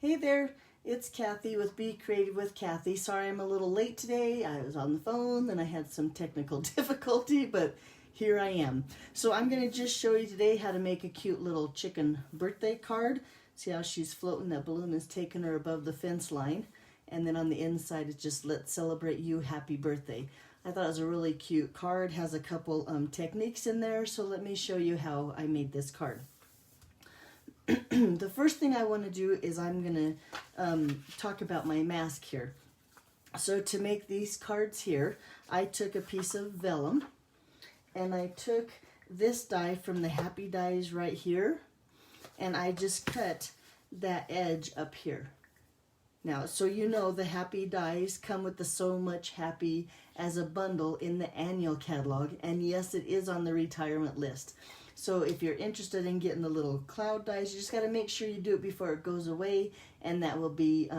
Hey there, it's Kathy with Be Creative with Kathy. Sorry I'm a little late today. I was on the phone, then I had some technical difficulty, but here I am. So I'm going to just show you today how to make a cute little chicken birthday card. See how she's floating? That balloon is taking her above the fence line. And then on the inside it's just "Let's celebrate you, happy birthday." I thought it was a really cute card. Has a couple techniques in there, so let me show you how I made this card. The first thing I want to do is I'm going to talk about my mask here. So to make these cards here, I took a piece of vellum and I took this die from the Happy Dies right here, and I just cut that edge up here. Now, so you know the Happy Dies come with the So Much Happy as a bundle in the annual catalog, and yes, it is on the retirement list. So if you're interested in getting the little cloud dies, you just got to make sure you do it before it goes away, and that will be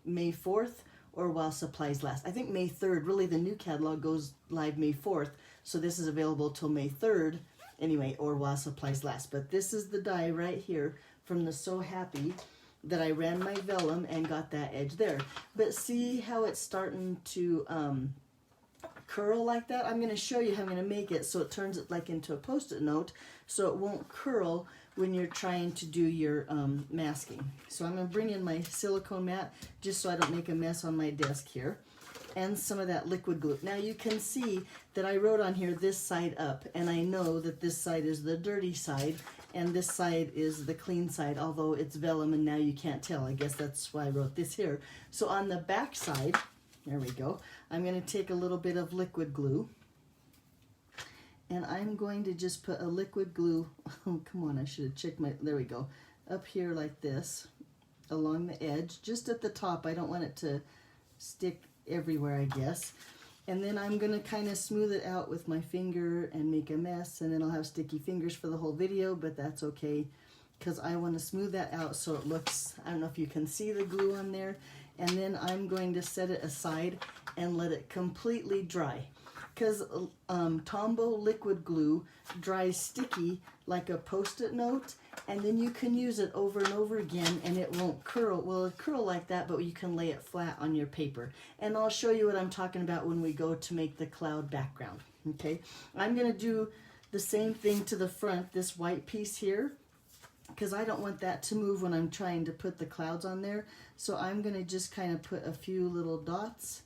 May 4th or while supplies last. I think May 3rd, really the new catalog goes live May 4th, so this is available till May 3rd anyway, or while supplies last. But this is the die right here from the So Happy that I ran my vellum and got that edge there. But see how it's starting to curl like that? I'm going to show you how I'm going to make it so it turns it like into a post-it note so it won't curl when you're trying to do your masking. So I'm going to bring in my silicone mat just so I don't make a mess on my desk here, and some of that liquid glue. Now you can see that I wrote on here this side up, and I know that this side is the dirty side and this side is the clean side, although it's vellum and now you can't tell. I guess that's why I wrote this here. So on the back side, there we go, I'm going to take a little bit of liquid glue, and I'm going to just put a liquid glue, oh come on, I should have checked my, there we go, up here like this, along the edge, just at the top. I don't want it to stick everywhere, I guess. And then I'm going to kind of smooth it out with my finger and make a mess, and then I'll have sticky fingers for the whole video, but that's okay because I want to smooth that out so it looks, I don't know if you can see the glue on there. And then I'm going to set it aside and let it completely dry, because Tombow liquid glue dries sticky like a post-it note, and then you can use it over and over again and it won't curl. Well, it'll curl like that, but you can lay it flat on your paper. And I'll show you what I'm talking about when we go to make the cloud background. Okay, I'm going to do the same thing to the front, this white piece here, because I don't want that to move when I'm trying to put the clouds on there. So I'm going to just kind of put a few little dots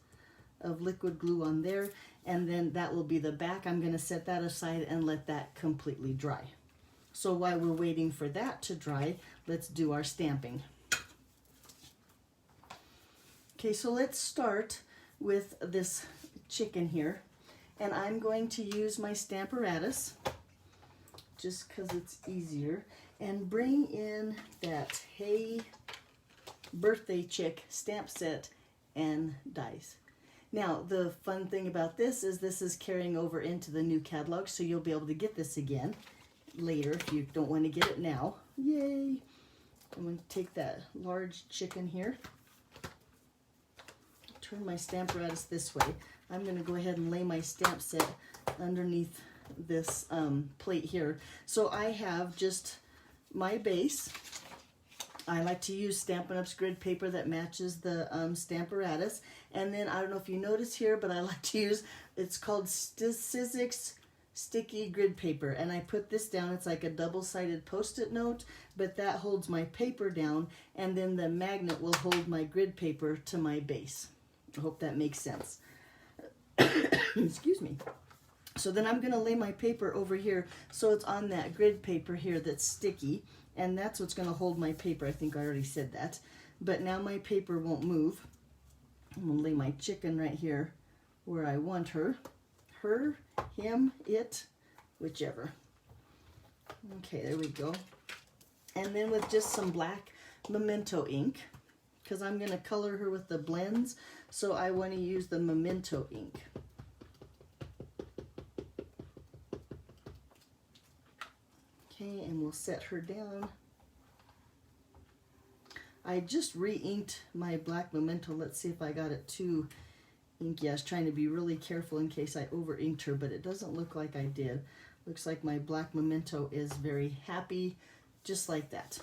of liquid glue on there, and then that will be the back. I'm going to set that aside and let that completely dry. So while we're waiting for that to dry, let's do our stamping. Okay, so let's start with this chicken here, and I'm going to use my Stamparatus just because it's easier, and bring in that Hey Birthday Chick stamp set and dies. Now, the fun thing about this is carrying over into the new catalog, so you'll be able to get this again later if you don't want to get it now. Yay! I'm going to take that large chicken here, turn my Stamparatus this way. I'm going to go ahead and lay my stamp set underneath this plate here. So I have just my base. I like to use Stampin' Up's grid paper that matches the Stamparatus. And then, I don't know if you notice here, but I like to use, it's called Sizzix sticky grid paper. And I put this down, it's like a double-sided post-it note, but that holds my paper down, and then the magnet will hold my grid paper to my base. I hope that makes sense. Excuse me. So then I'm going to lay my paper over here so it's on that grid paper here that's sticky, and that's what's going to hold my paper. I think I already said that. But now my paper won't move. I'm going to lay my chicken right here where I want her. Her, him, it, whichever. Okay, there we go. And then with just some black Memento ink, because I'm going to color her with the blends, so I want to use the Memento ink. Okay, and we'll set her down. I just re-inked my black Memento. Let's see if I got it too inky. I was trying to be really careful in case I over-inked her, but it doesn't look like I did. Looks like my black Memento is very happy, just like that.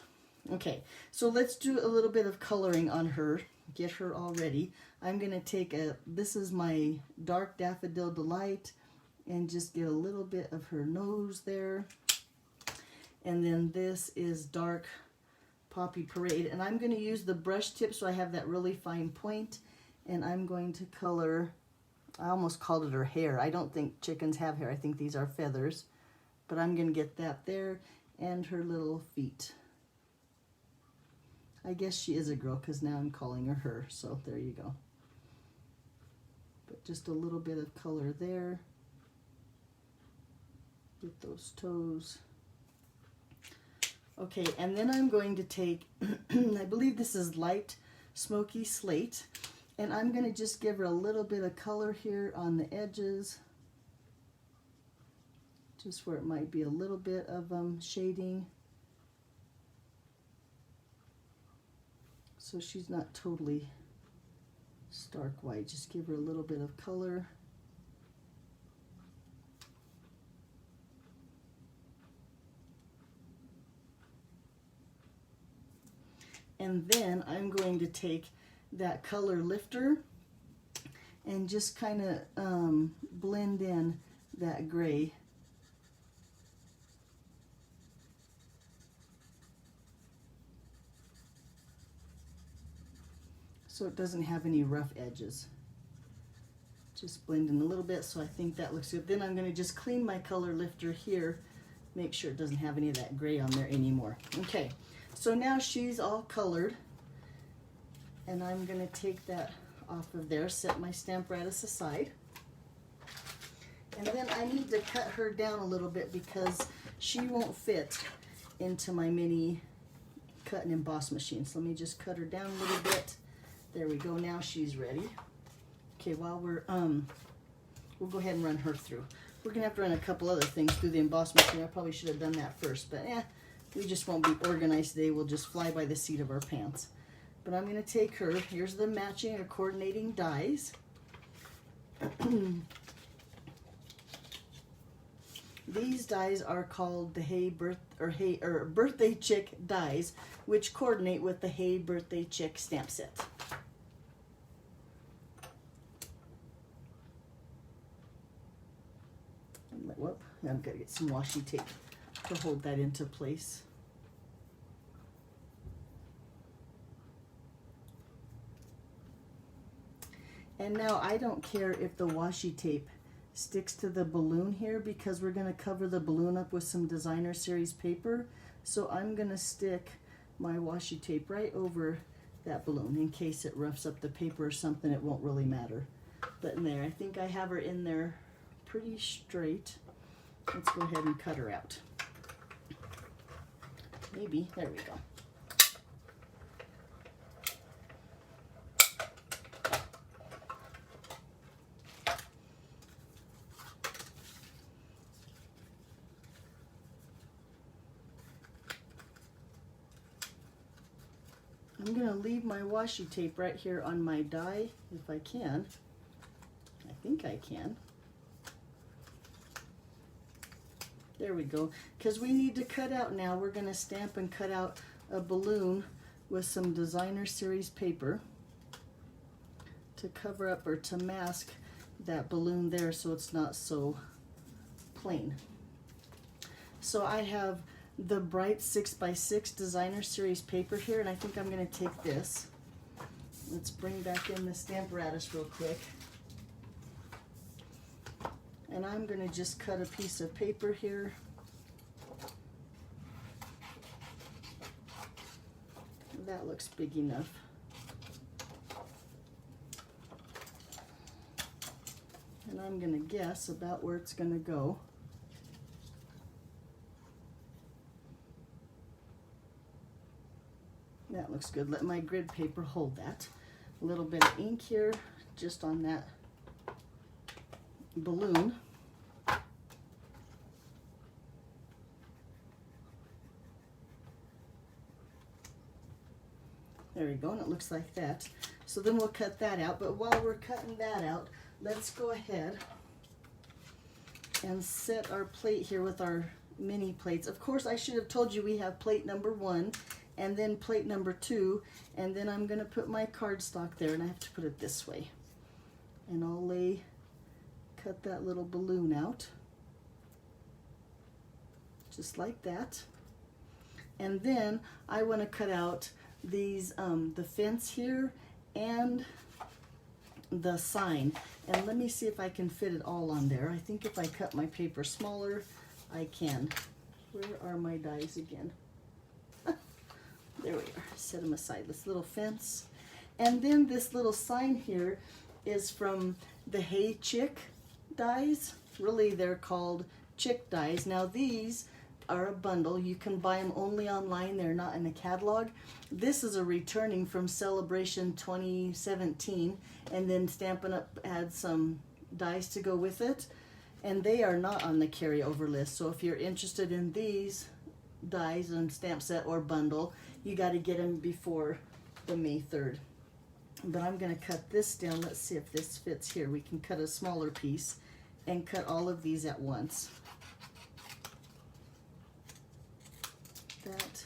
Okay, so let's do a little bit of coloring on her, get her all ready. I'm going to take this is my Dark Daffodil Delight, and just get a little bit of her nose there. And then this is Dark Poppy Parade, and I'm going to use the brush tip so I have that really fine point, and I'm going to color, I almost called it her hair. I don't think chickens have hair. I think these are feathers, but I'm going to get that there, and her little feet. I guess she is a girl because now I'm calling her her, so there you go. But just a little bit of color there. Get those toes. Okay, and then I'm going to take, I believe this is Light Smoky Slate, and I'm going to just give her a little bit of color here on the edges, just where it might be a little bit of shading, so she's not totally stark white. Just give her a little bit of color. And then I'm going to take that color lifter and just kind of blend in that gray. So it doesn't have any rough edges. Just blend in a little bit, so I think that looks good. Then I'm going to just clean my color lifter here, make sure it doesn't have any of that gray on there anymore. Okay. So now she's all colored, and I'm going to take that off of there, set my Stamparatus aside. And then I need to cut her down a little bit because she won't fit into my mini cut and emboss machine. So let me just cut her down a little bit. There we go, now she's ready. Okay, while we'll go ahead and run her through. We're going to have to run a couple other things through the emboss machine. I probably should have done that first, but we just won't be organized today. We'll just fly by the seat of our pants. But I'm going to take her. Here's the matching or coordinating dies. These dies are called the Birthday Chick dies, which coordinate with the Hey Birthday Chick stamp set. Whoop! I've got to get some washi tape to hold that into place. And now I don't care if the washi tape sticks to the balloon here because we're going to cover the balloon up with some designer series paper. So I'm going to stick my washi tape right over that balloon in case it roughs up the paper or something. It won't really matter. But in there, I think I have her in there pretty straight. Let's go ahead and cut her out. Maybe, there we go. I'm going to leave my washi tape right here on my die if I can. I think I can. There we go. Because we need to cut out now. We're going to stamp and cut out a balloon with some designer series paper to cover up or to mask that balloon there so it's not so plain. So I have the bright 6x6 designer series paper here, and I think I'm going to take this. Let's bring back in the Stamparatus real quick. And I'm going to just cut a piece of paper here. That looks big enough. And I'm going to guess about where it's going to go. That looks good. Let my grid paper hold that. A little bit of ink here just on that balloon. There we go, and it looks like that. So then we'll cut that out, but while we're cutting that out, let's go ahead and set our plate here with our mini plates. Of course, I should have told you we have plate number 1, and then plate number 2, and then I'm going to put my cardstock there, and I have to put it this way. And I'll cut that little balloon out, just like that. And then I want to cut out these, the fence here and the sign. And let me see if I can fit it all on there. I think if I cut my paper smaller, I can. Where are my dies again? There we are. Set them aside. This little fence. And then this little sign here is from the Hey Chick dies. Really, they're called Chick dies. Now these are a bundle. You can buy them only online. They're not in the catalog. This is a returning from Celebration 2017, and then Stampin' Up! Had some dies to go with it, and they are not on the carryover list. So if you're interested in these dies and stamp set or bundle, you got to get them before the May 3rd. But I'm going to cut this down. Let's see if this fits here. We can cut a smaller piece and cut all of these at once. That.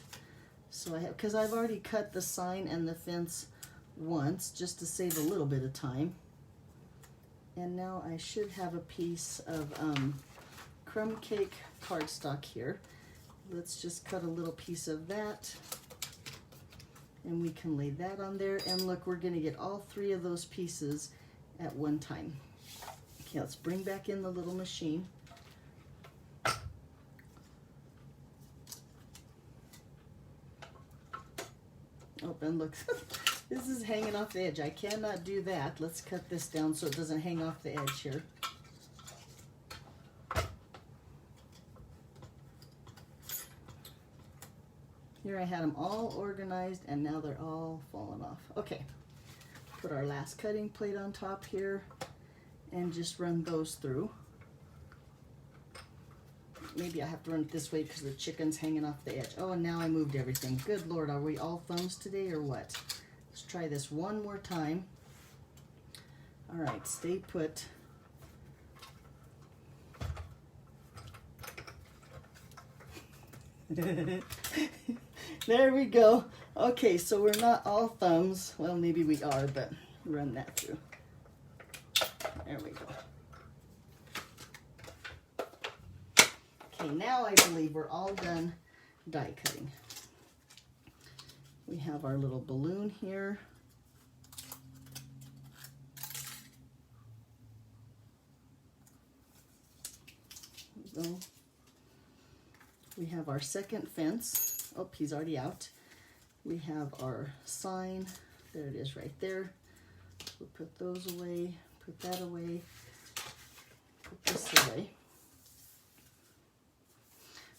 So I have, because I've already cut the sign and the fence once just to save a little bit of time. And now I should have a piece of crumb cake cardstock here. Let's just cut a little piece of that, and we can lay that on there. And look, we're going to get all 3 of those pieces at one time. Okay, let's bring back in the little machine. Oh, and look, this is hanging off the edge. I cannot do that. Let's cut this down so it doesn't hang off the edge here. Here I had them all organized, and now they're all falling off. Okay, put our last cutting plate on top here, and just run those through. Maybe I have to run it this way because the chicken's hanging off the edge. Oh, and now I moved everything. Good Lord, are we all thumbs today or what? Let's try this one more time. All right, stay put. There we go. Okay, so we're not all thumbs. Well, maybe we are, but run that through. There we go. Okay, now I believe we're all done die cutting. We have our little balloon here. There we go. We have our second fence. Oh, he's already out. We have our sign. There it is right there. We'll put those away, put that away, put this away.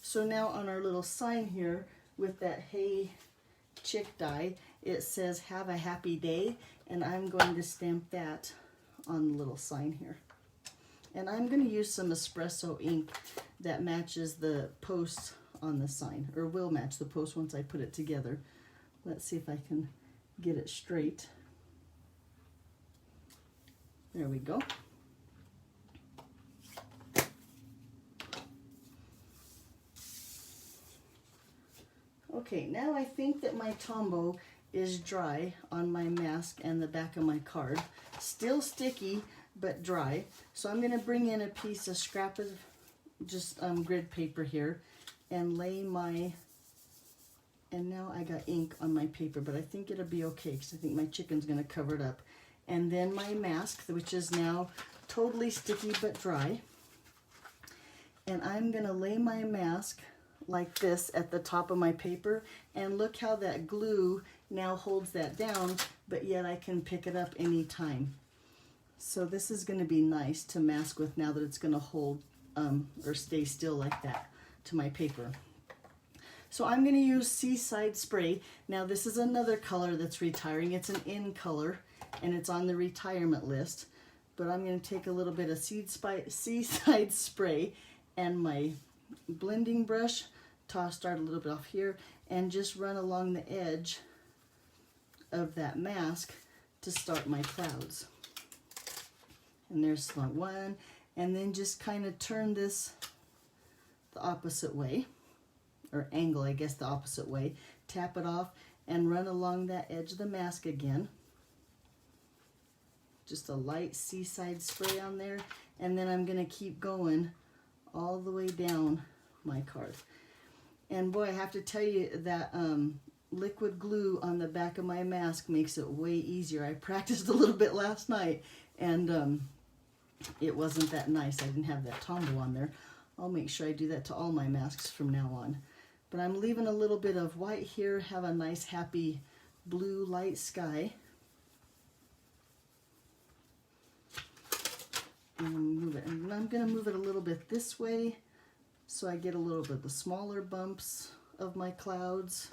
So now on our little sign here with that Hey Chick die, it says have a happy day, and I'm going to stamp that on the little sign here. And I'm going to use some espresso ink that matches the post on the sign, or will match the post once I put it together. Let's see if I can get it straight. There we go. Okay, now I think that my Tombow is dry on my mask and the back of my card. Still sticky, but dry. So I'm going to bring in a piece of scrap of just grid paper here and lay my, and now I got ink on my paper, but I think it'll be okay because I think my chicken's going to cover it up. And then my mask, which is now totally sticky but dry. And I'm going to lay my mask like this at the top of my paper, and look how that glue now holds that down, but yet I can pick it up anytime. So this is going to be nice to mask with now that it's going to hold or stay still like that to my paper. So I'm going to use Seaside Spray. Now this is another color that's retiring. It's an in color and it's on the retirement list, but I'm going to take a little bit of Seaside Spray and my blending brush, start a little bit off here, and just run along the edge of that mask to start my clouds. And there's my one, and then just kind of turn this the opposite way, or angle, I guess, the opposite way, tap it off and run along that edge of the mask again. Just a light seaside spray on there, and then I'm going to keep going all the way down my card. And boy, I have to tell you that liquid glue on the back of my mask makes it way easier. I practiced a little bit last night, and it wasn't that nice. I didn't have that Tombow on there. I'll make sure I do that to all my masks from now on. But I'm leaving a little bit of white here, have a nice happy blue light sky. And move it. And I'm going to move it a little bit this way so I get a little bit of the smaller bumps of my clouds,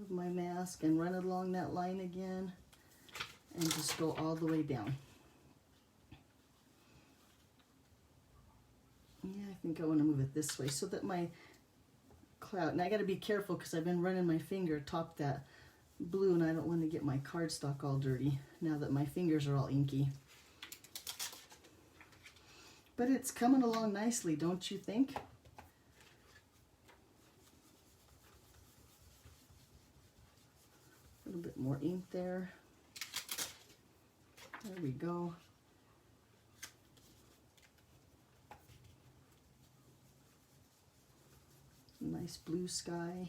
of my mask, and run it along that line again and just go all the way down. Yeah, I think I want to move it this way so that my cloud, and I got to be careful because I've been running my finger atop that blue and I don't want to get my cardstock all dirty now that my fingers are all inky. But it's coming along nicely, don't you think? A little bit more ink there. There we go. Nice blue sky.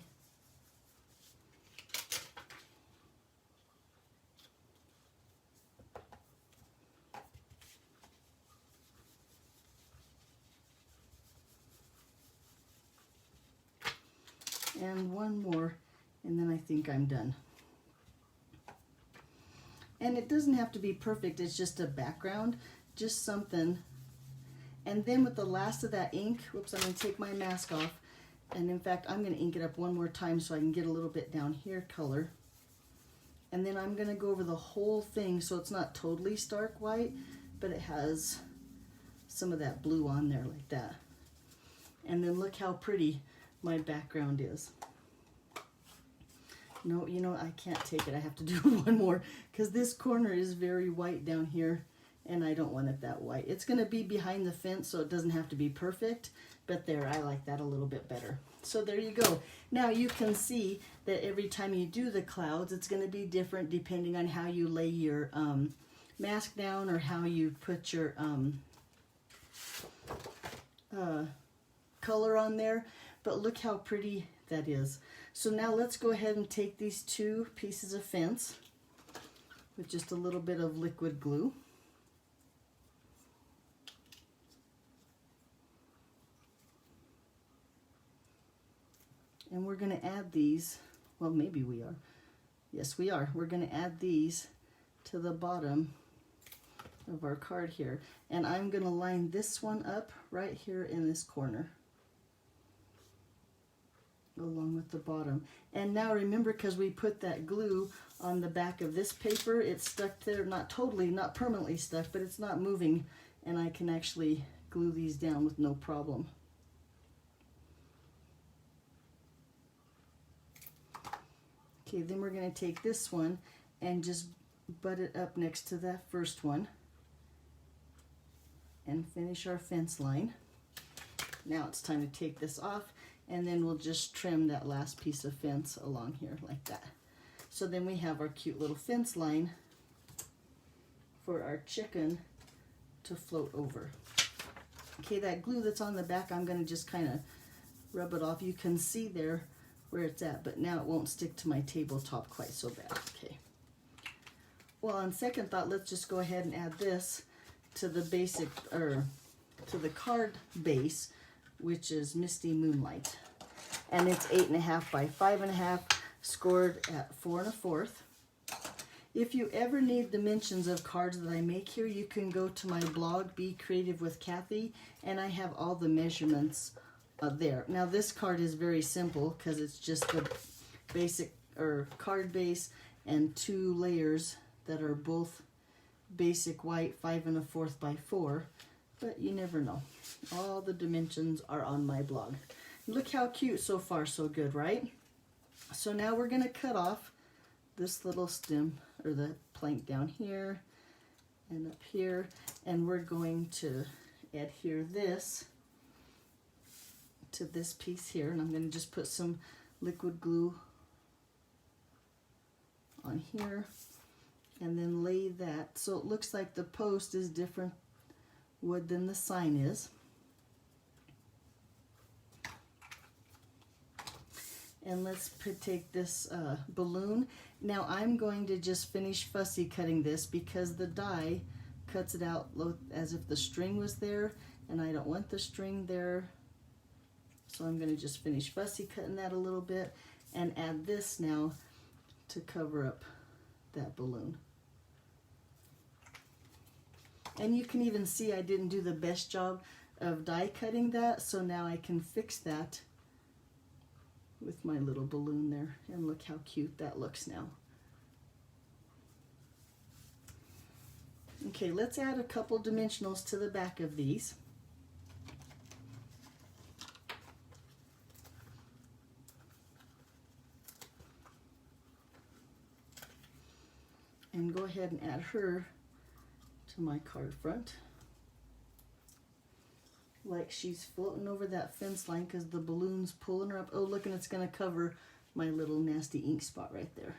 And one more, and then I think I'm done. And it doesn't have to be perfect, it's just a background, just something. And then with the last of that ink, whoops, I'm going to take my mask off. And in fact, I'm going to ink it up one more time so I can get a little bit down here color. And then I'm going to go over the whole thing so it's not totally stark white, but it has some of that blue on there like that. And then look how pretty my background is. No, you know, I can't take it. I have to do one more because this corner is very white down here and I don't want it that white. It's going to be behind the fence so it doesn't have to be perfect, but there, I like that a little bit better. So there you go. Now you can see that every time you do the clouds, it's going to be different depending on how you lay your mask down or how you put your color on there. But look how pretty that is. So now let's go ahead and take these two pieces of fence with just a little bit of liquid glue. And we're going to add these, well, maybe we are. Yes, we are. We're going to add these to the bottom of our card here. And I'm going to line this one up right here in this corner, along with the bottom. And now remember, because we put that glue on the back of this paper, it's stuck there, not totally, not permanently stuck, but it's not moving, and I can actually glue these down with no problem. Okay, then we're going to take this one and just butt it up next to that first one and finish our fence line. Now it's time to take this off, and then we'll just trim that last piece of fence along here like that. So then we have our cute little fence line for our chicken to float over. Okay, that glue that's on the back, I'm going to just kind of rub it off. You can see there where it's at, but now it won't stick to my tabletop quite so bad. Okay. Well, on second thought, let's just go ahead and add this to the basic, or to the card base, which is Misty Moonlight. And it's 8.5 by 5.5, scored at 4 1/4. If you ever need dimensions of cards that I make here, you can go to my blog, Be Creative with Kathy, and I have all the measurements there. Now this card is very simple because it's just the basic or card base and 2 layers that are both basic white 5 1/4 by 4, but you never know. All the dimensions are on my blog. Look how cute. So far so good, right? So now we're going to cut off this little stem or the plank down here and up here, and we're going to adhere this to this piece here, and I'm going to just put some liquid glue on here, and then lay that so it looks like the post is different wood than the sign is. And let's take this balloon. Now I'm going to just finish fussy cutting this because the die cuts it out as if the string was there, and I don't want the string there. So I'm going to just finish fussy cutting that a little bit and add this now to cover up that balloon. And you can even see I didn't do the best job of die cutting that, so now I can fix that with my little balloon there. And look how cute that looks now. Okay, let's add a couple dimensionals to the back of these. And go ahead and add her to my card front. Like she's floating over that fence line because the balloon's pulling her up. Oh, look, and it's going to cover my little nasty ink spot right there.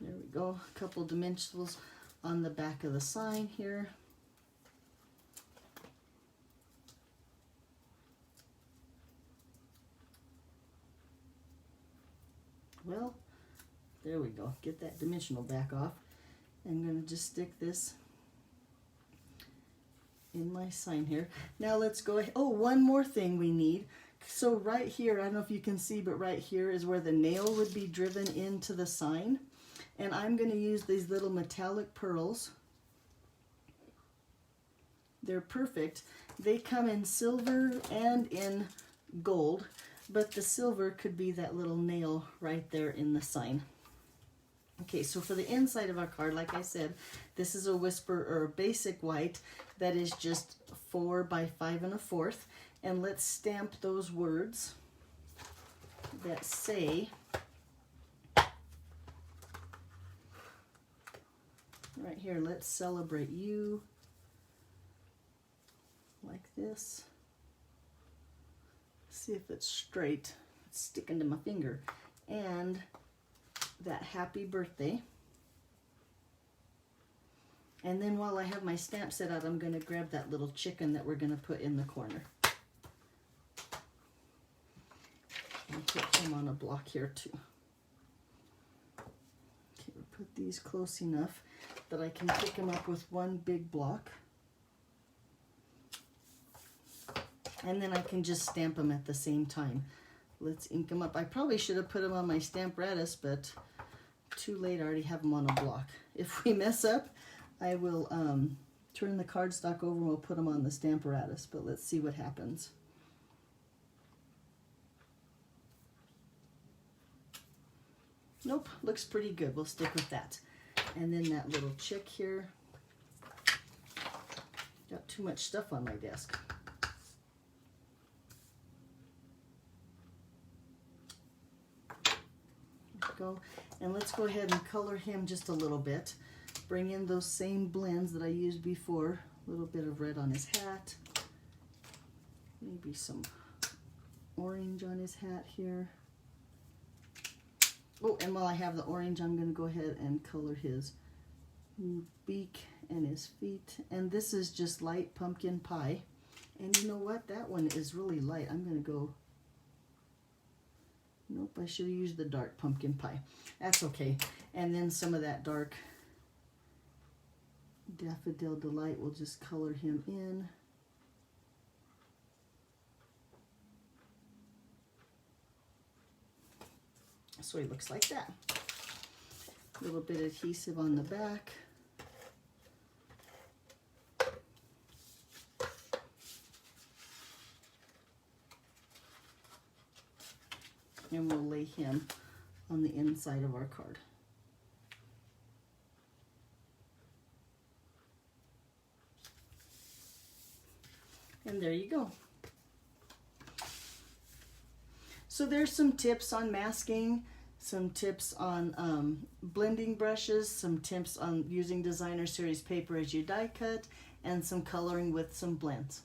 There we go. A couple dimensionals on the back of the sign here. Well, there we go. Get that dimensional back off. I'm going to just stick this in my sign here. Now let's go ahead. Oh, one more thing we need. So right here, I don't know if you can see, but right here is where the nail would be driven into the sign. And I'm going to use these little metallic pearls. They're perfect. They come in silver and in gold, but the silver could be that little nail right there in the sign. Okay, so for the inside of our card, like I said, this is a whisper or a basic white that is just 4 by 5 1/4. And let's stamp those words that say, right here, let's celebrate you, like this. See if it's straight. It's sticking to my finger. And that happy birthday. And then while I have my stamp set out, I'm going to grab that little chicken that we're going to put in the corner. And put him on a block here too. Okay, we'll put these close enough that I can pick them up with one big block. And then I can just stamp them at the same time. Let's ink them up. I probably should have put them on my Stamparatus, but too late. I already have them on a block. If we mess up, I will turn the cardstock over and we'll put them on the Stamparatus, but let's see what happens. Nope, looks pretty good. We'll stick with that. And then that little chick here. Got too much stuff on my desk. Go. And let's go ahead and color him just a little bit. Bring in those same blends that I used before. A little bit of red on his hat. Maybe some orange on his hat here. Oh, and while I have the orange, I'm going to go ahead and color his beak and his feet. And this is just light pumpkin pie. And you know what? That one is really light. I'm going to go... Nope, I should have used the dark pumpkin pie. That's okay. And then some of that dark Daffodil Delight, we'll just color him in. So he looks like that. A little bit of adhesive on the back. And we'll lay him on the inside of our card. And there you go. So there's some tips on masking, some tips on blending brushes, some tips on using designer series paper as you die cut, and some coloring with some blends.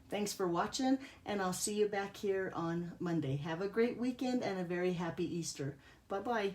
Thanks for watching, and I'll see you back here on Monday. Have a great weekend and a very happy Easter. Bye-bye.